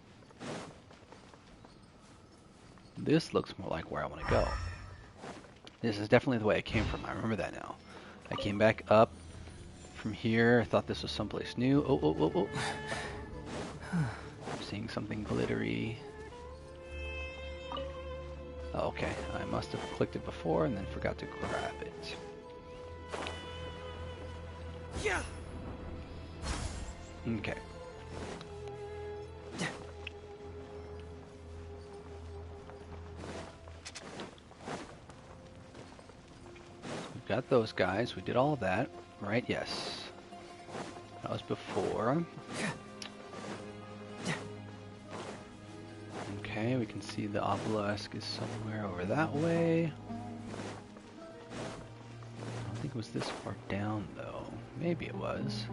This looks more like where I want to go. This is definitely the way I came from. I remember that now. I came back up from here. I thought this was someplace new. Oh. I'm seeing something glittery. Oh, okay. I'm must have clicked it before and then forgot to grab it. Yeah. Okay. We've got those guys. We did all of that, right? Yes. That was before. Okay, we can see the obelisk is somewhere over that way. I don't think it was this far down, though. Maybe it was.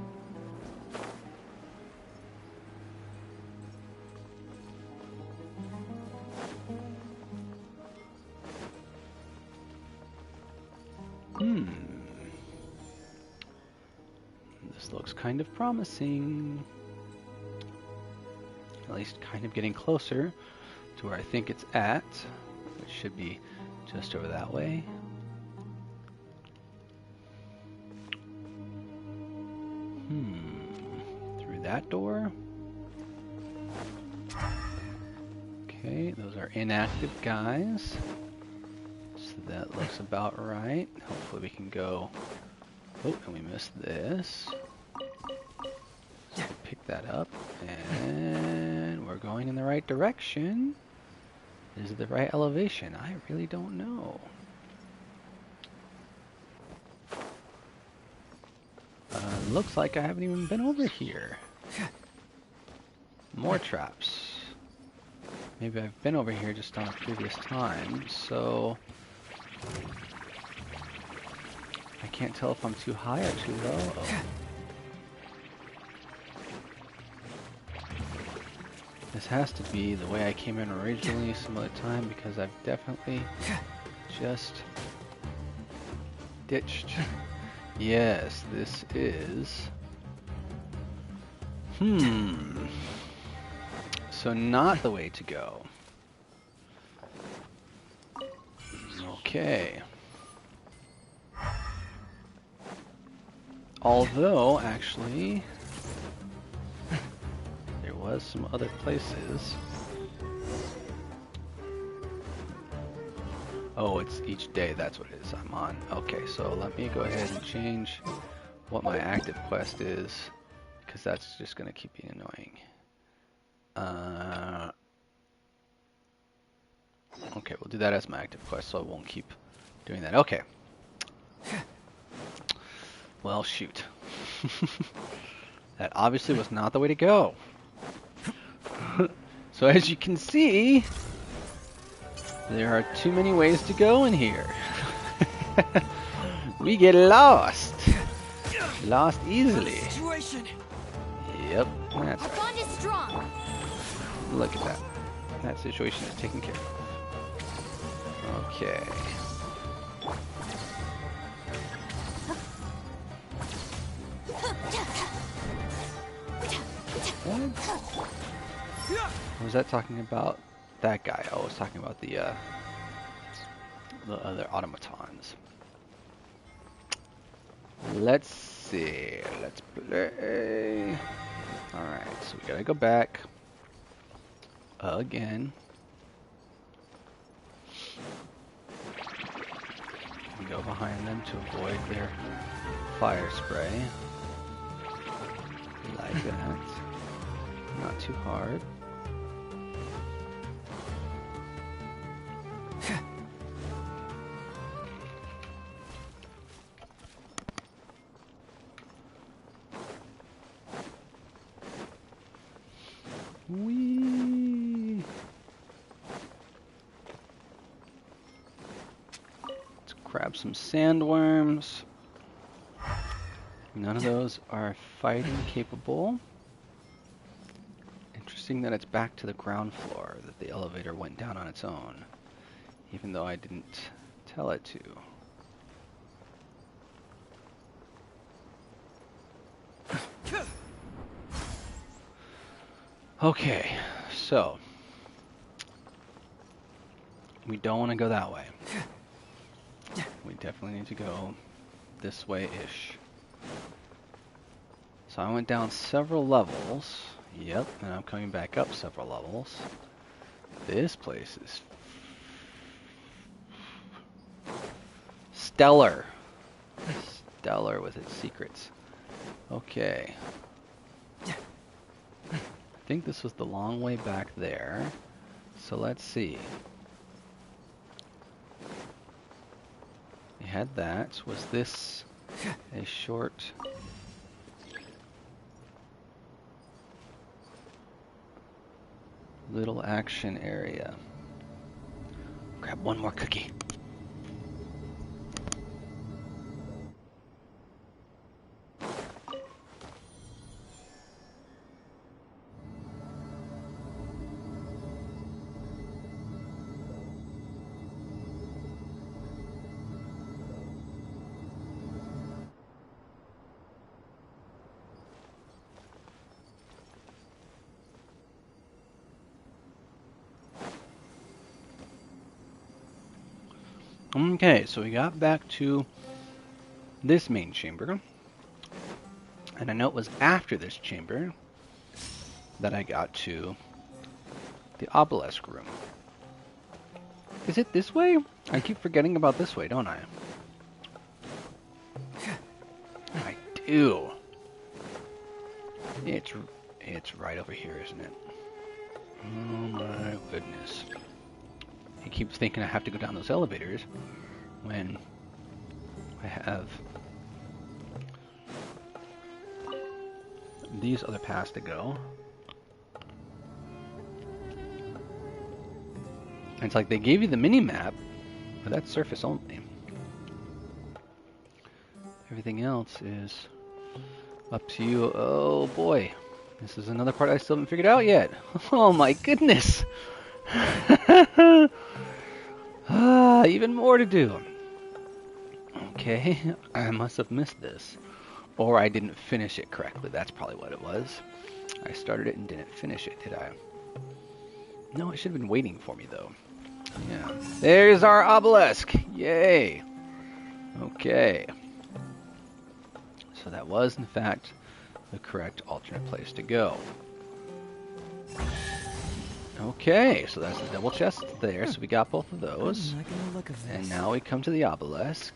This looks kind of promising. At least kind of getting closer to where I think it's at, which should be just over that way. Through that door. Okay, those are inactive guys. So that looks about right. Hopefully we can go... Oh, and we missed this. So pick that up, and we're going in the right direction. Is it the right elevation? I really don't know. Looks like I haven't even been over here. More traps. Maybe I've been over here just on a previous time, so... I can't tell if I'm too high or too low. Oh. This has to be the way I came in originally some other time, because I've definitely just ditched. Yes, this is... So not the way to go. Okay. Although, actually, there was some other places. Oh, it's each day, that's what it is I'm on. Okay, so let me go ahead and change what my active quest is, because that's just going to keep being annoying. Okay, we'll do that as my active quest, so I won't keep doing that. Okay. Well, shoot. That obviously was not the way to go. So as you can see, there are too many ways to go in here. We get lost. Lost easily. Yep, that's Our right. bond is strong. Look at that. That situation is taken care of. Okay. What? Was that talking about that guy? Oh, I was talking about the other automatons. Let's see. Let's play. Alright, so we gotta go back again. And go behind them to avoid their fire spray. Like that. Not too hard. Whee! Let's grab some sandworms. None of those are fighting capable. Interesting that it's back to the ground floor, that the elevator went down on its own, even though I didn't tell it to. Okay, so we don't want to go that way. We definitely need to go this way-ish. So I went down several levels. Yep, and I'm coming back up several levels. This place is stellar. Stellar with its secrets. Okay. I think this was the long way back there. So let's see. We had that. Was this a short... little action area? Grab one more cookie. Okay, so we got back to this main chamber, and I know it was after this chamber that I got to the obelisk room. Is it this way? I keep forgetting about this way, don't I? I do. It's right over here, isn't it? Oh my goodness. He keeps thinking I have to go down those elevators when I have these other paths to go. It's like they gave you the mini-map, but that's surface only. Everything else is up to you. Oh boy, this is another part I still haven't figured out yet. Oh my goodness! Even more to do. Okay, I must have missed this. Or I didn't finish it correctly. That's probably what it was. I started it and didn't finish it, did I? No, it should have been waiting for me, though. Yeah. There's our obelisk! Yay! Okay. So that was, in fact, the correct alternate place to go. Okay, so that's the double chest there, so we got both of those. And now we come to the obelisk,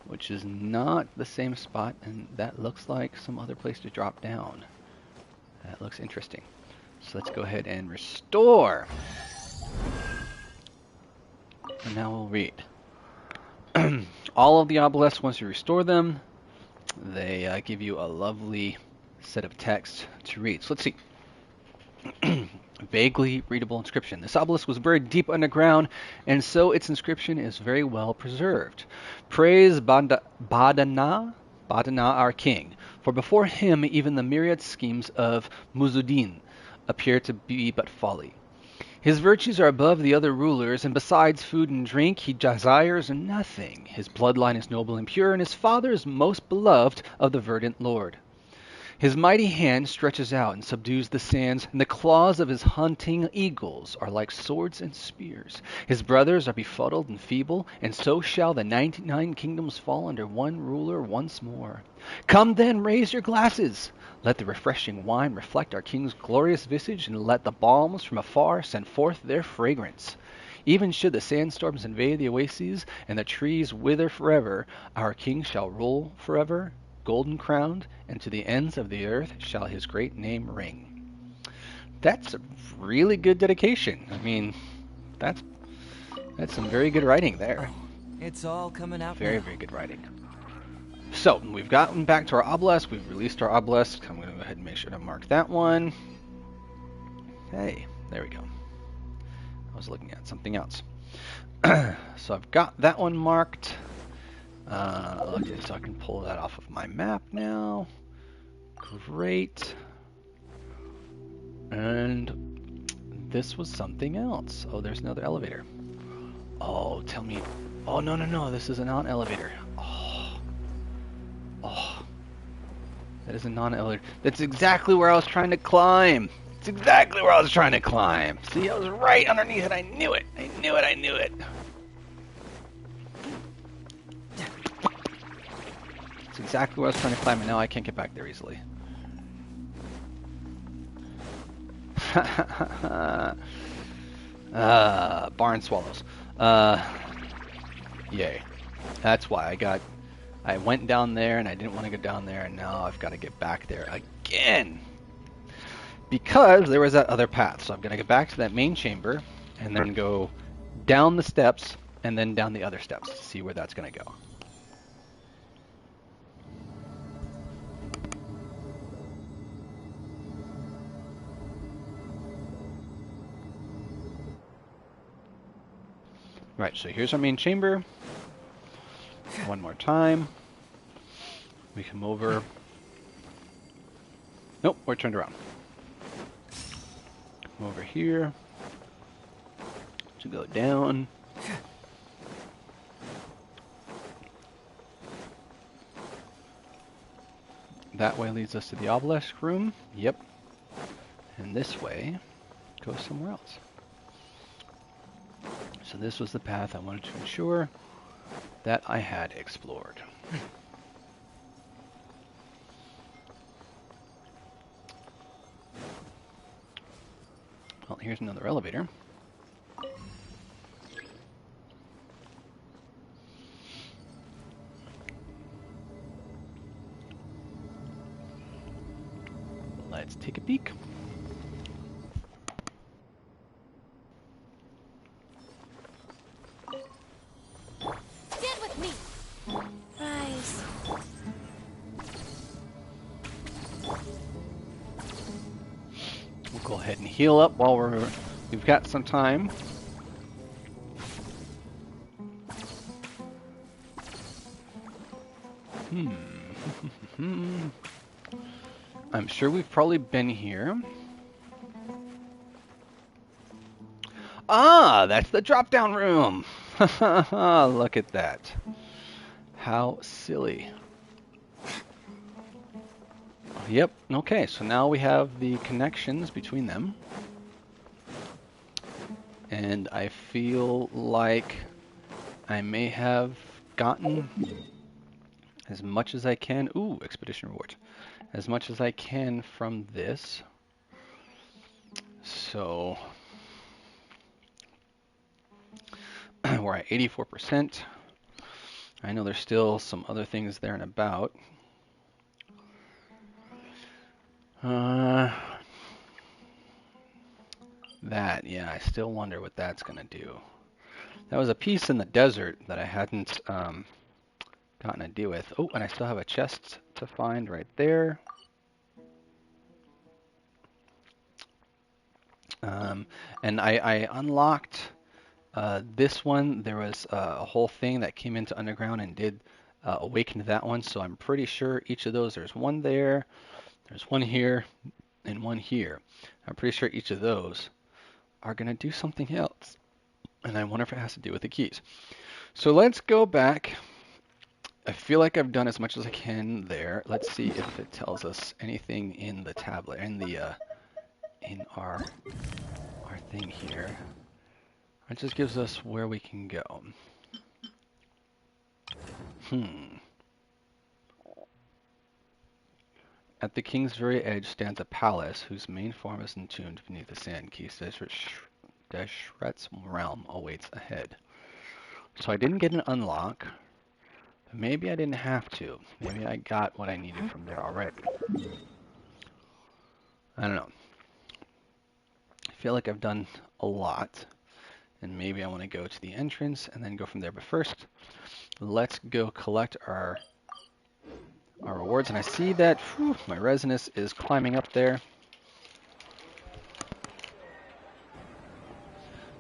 which is not the same spot, and that looks like some other place to drop down. That looks interesting. So let's go ahead and restore. And now we'll read. All of the obelisks, once you restore them, they give you a lovely set of text to read. So let's see. Vaguely readable inscription. This obelisk was buried deep underground, and so its inscription is very well preserved. Praise Badana, our king, for before him even the myriad schemes of Muzuddin appear to be but folly. His virtues are above the other rulers, and besides food and drink he desires nothing. His bloodline is noble and pure, and his father is most beloved of the verdant lord. His mighty hand stretches out and subdues the sands, and the claws of his hunting eagles are like swords and spears. His brothers are befuddled and feeble, and so shall the 99 kingdoms fall under one ruler once more. Come then, raise your glasses. Let the refreshing wine reflect our king's glorious visage, and let the balms from afar send forth their fragrance. Even should the sandstorms invade the oases, and the trees wither forever, our king shall rule forever, golden crowned, and to the ends of the earth shall his great name ring. That's a really good dedication. I mean, that's some very good writing there. It's all coming out. Very, very good writing. So, we've gotten back to our obelisk. We've released our obelisk. I'm going to go ahead and make sure to mark that one. Hey, there we go. I was looking at something else. So I've got that one marked. Okay, so I can pull that off of my map now. Great. And this was something else. Oh, there's another elevator. Oh, tell me. Oh, no. This is a non-elevator. Oh. That is a non-elevator. That's exactly where I was trying to climb. It's exactly where I was trying to climb. See, I was right underneath it. I knew it. I knew it. It's exactly where I was trying to climb, and now I can't get back there easily. Barn swallows. Yay. That's why I went down there and I didn't want to go down there, and now I've got to get back there again. Because there was that other path. So I'm going to get back to that main chamber and then go down the steps and then down the other steps to see where that's going to go. Right, so here's our main chamber. One more time. We come over. Nope, we're turned around. Come over here to go down. That way leads us to the obelisk room. Yep. And this way goes somewhere else. So this was the path I wanted to ensure that I had explored. Well, here's another elevator. Let's take a peek. Stand with me. Rise. We'll go ahead and heal up while we've got some time. I'm sure we've probably been here. Ah, that's the drop-down room. Look at that. How silly. Yep, okay, so now we have the connections between them. And I feel like I may have gotten as much as I can. Ooh, expedition reward. As much as I can from this. So we're at 84%. I know there's still some other things there and about. That, yeah, I still wonder what that's gonna do. That was a piece in the desert that I hadn't gotten to deal with. Oh, and I still have a chest to find right there. And I unlocked this one. There was a whole thing that came into Underground and did awaken to that one. So I'm pretty sure each of those, there's one there, there's one here, and one here. I'm pretty sure each of those are going to do something else. And I wonder if it has to do with the keys. So let's go back. I feel like I've done as much as I can there. Let's see if it tells us anything in the tablet, in our thing here. It just gives us where we can go. At the king's very edge stands a palace whose main form is entombed beneath the sand. Keys to Deshret's realm awaits ahead. So I didn't get an unlock, but maybe I didn't have to. Maybe I got what I needed from there already. I don't know. I feel like I've done a lot, and maybe I want to go to the entrance and then go from there. But first, let's go collect our rewards. And I see that my resonance is climbing up there.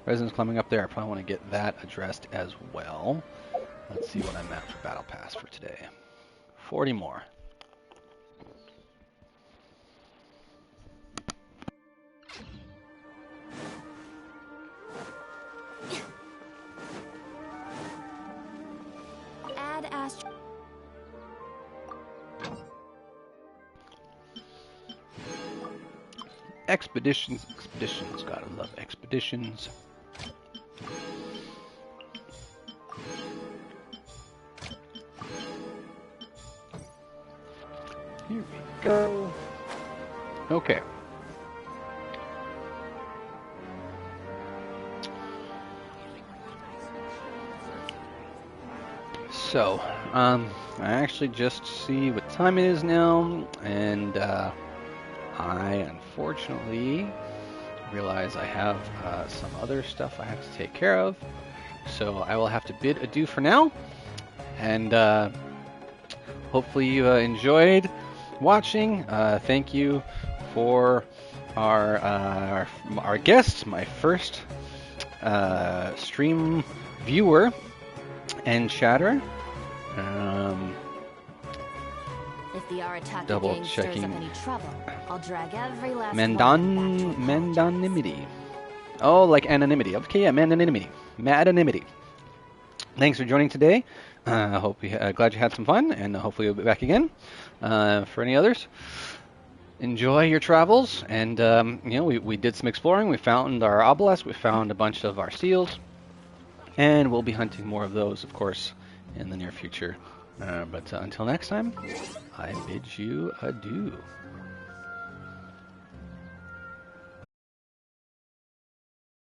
Resonance climbing up there. I probably want to get that addressed as well. Let's see what I'm at for Battle Pass for today. 40 more. Add Astro. Expeditions. Gotta love expeditions. Here we go. Okay. So, I actually just see what time it is now, and I unfortunately realize I have some other stuff I have to take care of. So I will have to bid adieu for now, and hopefully you enjoyed watching. Thank you for our guest, my first stream viewer and chatter. If the Arataki Double gang stirs up checking. any trouble, I'll drag every last one of them back to apologize. Mandanimity. Oh, like anonymity. Okay, yeah, mandanimity. Madanimity. Thanks for joining today. Hope glad you had some fun, and hopefully you'll be back again for any others. Enjoy your travels, and we did some exploring. We found our obelisk. We found a bunch of our seals, and we'll be hunting more of those, of course, in the near future. But until next time, I bid you adieu.